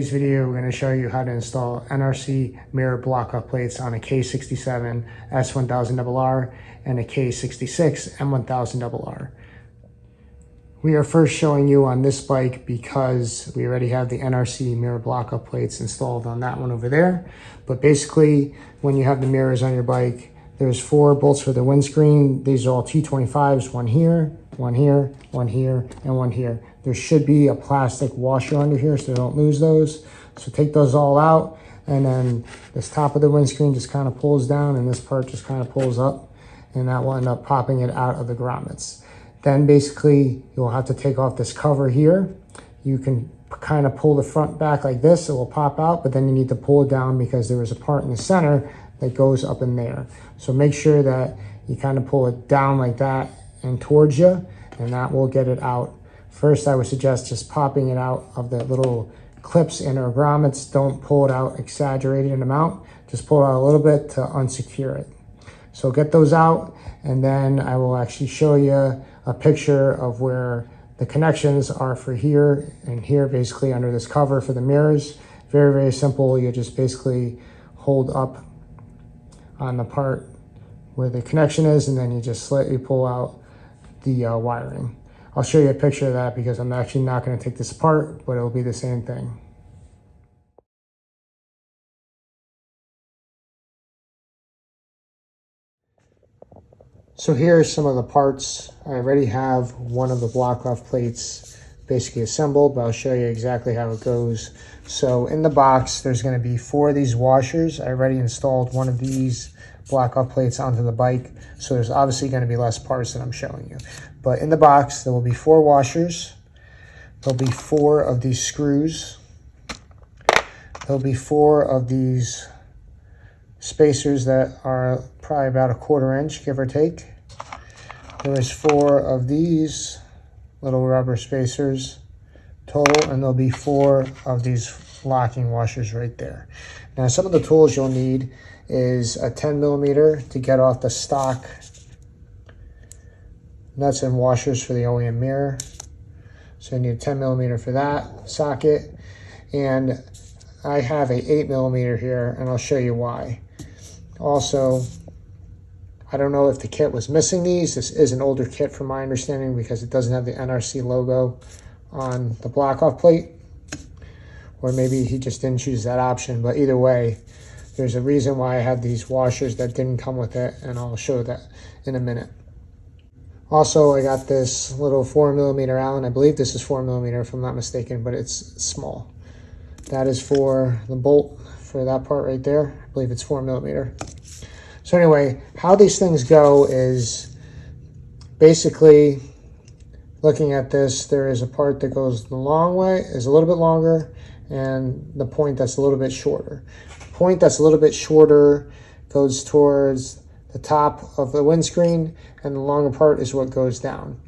today's video, we're going to show you how to install NRC mirror block-off plates on a K67 S1000rr and a K66 M1000rr. We are first showing you on this bike because we already have the NRC mirror block-off plates installed on that one over there. But basically, when you have the mirrors on your bike, there's 4 bolts for the windscreen. These are all T25s, one here, one here, one here, and one here. There should be a plastic washer under here so don't lose those. So take those all out, and then this top of the windscreen just kind of pulls down and this part just kind of pulls up, and that will end up popping it out of the grommets. Then basically you'll have to take off this cover here. You can kind of pull the front back like this, it will pop out, but then you need to pull it down because there is a part in the center that goes up in there. So make sure that you kind of pull it down like that and towards you, and that will get it out. First, I would suggest just popping it out of the little clips in our grommets. Don't pull it out exaggerated in amount. Just pull it out a little bit to unsecure it. So get those out, and then I will actually show you a picture of where the connections are for here and here, basically under this cover for the mirrors. Very, very simple. You just basically hold up on the part where the connection is, and then you just slightly pull out the wiring. I'll show you a picture of that because I'm actually not going to take this apart, but it'll be the same thing. So here are some of the parts. I already have one of the block-off plates basically assembled, but I'll show you exactly how it goes. So in the box, there's going to be 4 of these washers. I already installed one of these block-off plates onto the bike, so there's obviously going to be less parts that I'm showing you. But in the box, there will be 4 washers. There'll be 4 of these screws. There'll be 4 of these spacers that are probably about 1/4 inch, give or take. There is 4 of these little rubber spacers total, and there'll be 4 of these locking washers right there. Now, some of the tools you'll need is a 10mm to get off the stock nuts and washers for the OEM mirror. So you need a 10mm for that socket, and I have a 8mm here, and I'll show you why. Also, I don't know if the kit was missing these. This is an older kit from my understanding because it doesn't have the NRC logo on the block-off plate, or maybe he just didn't choose that option. But either way, there's a reason why I have these washers that didn't come with it, and I'll show that in a minute. Also, I got this little 4mm Allen. I believe this is 4mm if I'm not mistaken, but it's small. That is for the bolt for that part right there. I believe it's 4mm. So anyway, how these things go is basically, looking at this, there is a part that goes the long way, is a little bit longer, and the point that's a little bit shorter. The point that's a little bit shorter goes towards the top of the windscreen, and the longer part is what goes down.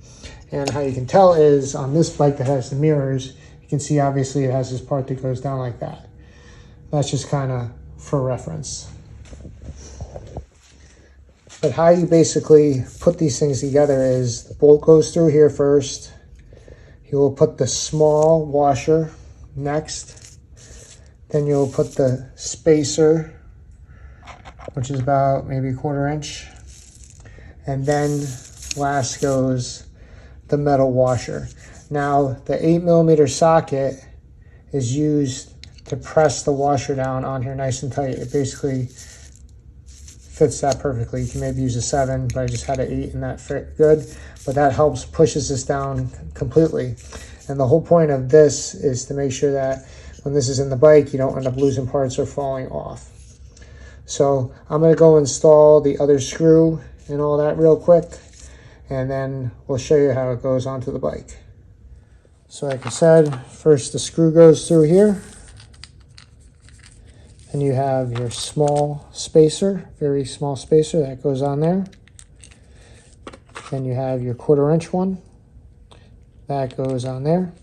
And how you can tell is on this bike that has the mirrors, you can see obviously it has this part that goes down like that. That's just kind of for reference. But how you basically put these things together is the bolt goes through here first. You will put the small washer next. Then you'll put the spacer, which is about maybe 1/4 inch. And then last goes the metal washer. Now the 8mm socket is used to press the washer down on here nice and tight. It basically fits that perfectly. You can maybe use a 7, but I just had an 8 and that fit good. But that helps, pushes this down completely. And the whole point of this is to make sure that when this is in the bike, you don't end up losing parts or falling off. So I'm going to go install the other screw and all that real quick, and then we'll show you how it goes onto the bike. So like I said, first the screw goes through here, and you have your small spacer, very small spacer that goes on there. Then you have your 1/4 inch one that goes on there.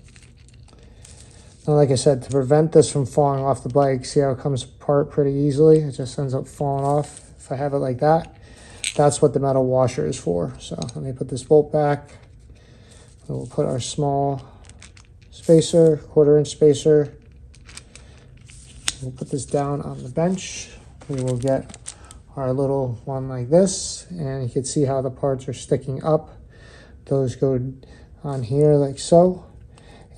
And like I said, to prevent this from falling off the bike, see how it comes apart pretty easily? It just ends up falling off if I have it like that. That's what the metal washer is for. So let me put this bolt back. We'll put our small spacer, 1/4 inch spacer, We'll put this down on the bench. We will get our little one like this, and you can see how the parts are sticking up. Those go on here like so.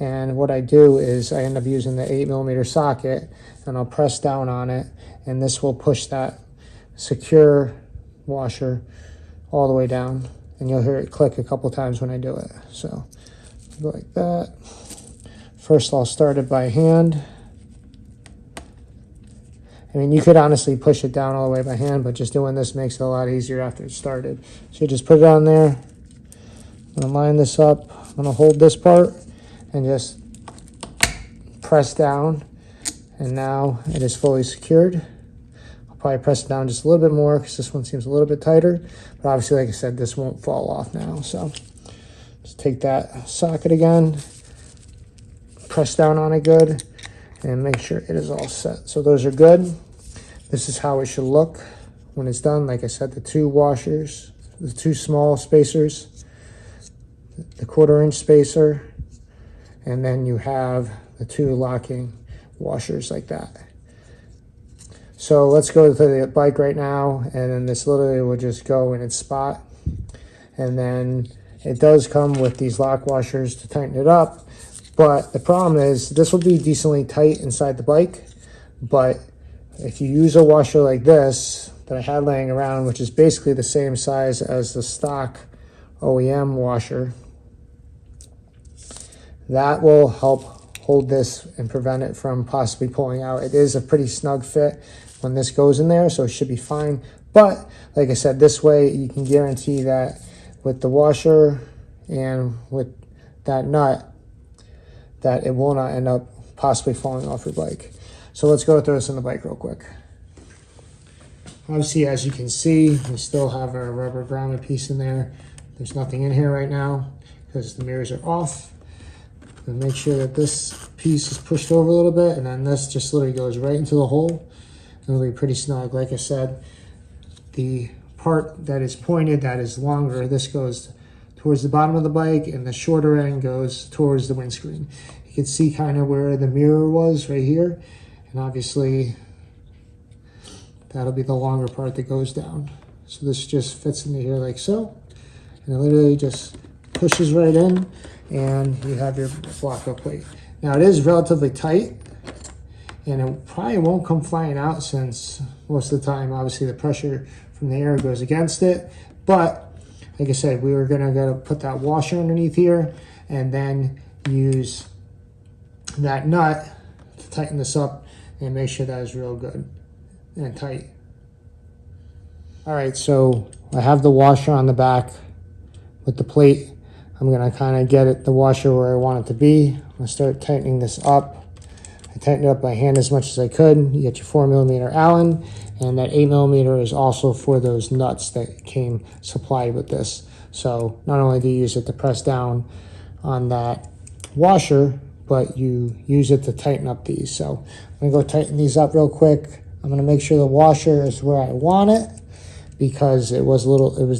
And what I do is I end up using the 8mm socket, and I'll press down on it, and this will push that secure washer all the way down, and you'll hear it click a couple times when I do it. So go like that. First I'll start it by hand. I mean, you could honestly push it down all the way by hand, but just doing this makes it a lot easier after it's started. So you just put it on there. I'm gonna line this up. I'm gonna hold this part and just press down, and now it is fully secured. I'll probably press it down just a little bit more because this one seems a little bit tighter, but obviously, like I said, this won't fall off now. So just take that socket again, press down on it good, and make sure it is all set. So those are good. This is how it should look when it's done. Like I said, the two washers, the two small spacers, the 1/4-inch spacer, and then you have the two locking washers like that. So let's go to the bike right now, and then this literally will just go in its spot. And then it does come with these lock washers to tighten it up, but the problem is this will be decently tight inside the bike, but if you use a washer like this that I had laying around, which is basically the same size as the stock OEM washer, that will help hold this and prevent it from possibly pulling out. It is a pretty snug fit when this goes in there, so it should be fine. But like I said, this way you can guarantee that with the washer and with that nut, that it will not end up possibly falling off your bike. So let's go through this on the bike real quick. Obviously, as you can see, we still have our rubber grommet piece in there. There's nothing in here right now because the mirrors are off. And make sure that this piece is pushed over a little bit, and then this just literally goes right into the hole. It'll be pretty snug. Like I said, the part that is pointed, that is longer, this goes towards the bottom of the bike, and the shorter end goes towards the windscreen. You can see kind of where the mirror was right here, and obviously that'll be the longer part that goes down. So this just fits into here like so, and it literally just pushes right in, and you have your block-up plate. Now it is relatively tight, and it probably won't come flying out since most of the time, obviously, the pressure from the air goes against it. But like I said, we were gonna put that washer underneath here and then use that nut to tighten this up and make sure that is real good and tight. All right, so I have the washer on the back with the plate. I'm gonna kind of get the washer where I want it to be. I'm gonna start tightening this up. I tightened it up by hand as much as I could. You get your 4mm Allen, and that 8mm is also for those nuts that came supplied with this. So not only do you use it to press down on that washer, but you use it to tighten up these. So I'm gonna go tighten these up real quick. I'm gonna make sure the washer is where I want it, because it was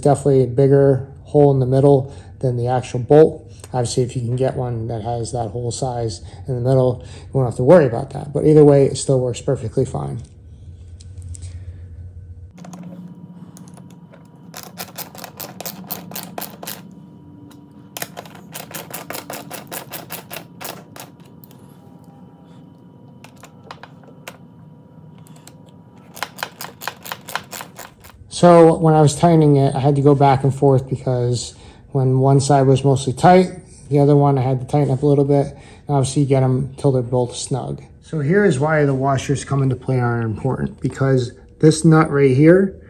definitely a bigger hole in the middle than the actual bolt. Obviously, if you can get one that has that whole size in the middle, you won't have to worry about that. But either way, it still works perfectly fine. So when I was tightening it, I had to go back and forth because when one side was mostly tight, the other one I had to tighten up a little bit. And obviously you get them until they're both snug. So here is why the washers come into play are important, because this nut right here,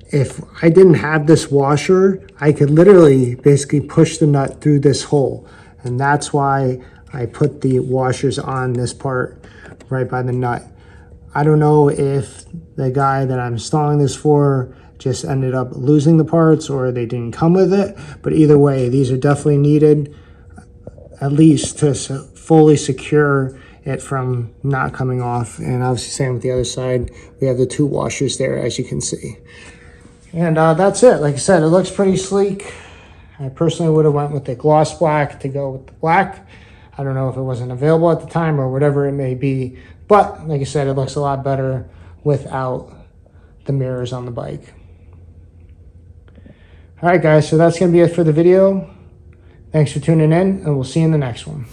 if I didn't have this washer, I could literally basically push the nut through this hole. And that's why I put the washers on this part right by the nut. I don't know if the guy that I'm installing this for just ended up losing the parts or they didn't come with it, but either way, these are definitely needed, at least to fully secure it from not coming off. And obviously same with the other side, we have the two washers there, as you can see. And that's it. Like I said, it looks pretty sleek. I personally would have went with the gloss black to go with the black. I don't know if it wasn't available at the time or whatever it may be, But like I said, it looks a lot better without the mirrors on the bike. All right, guys, so that's going to be it for the video. Thanks for tuning in, and we'll see you in the next one.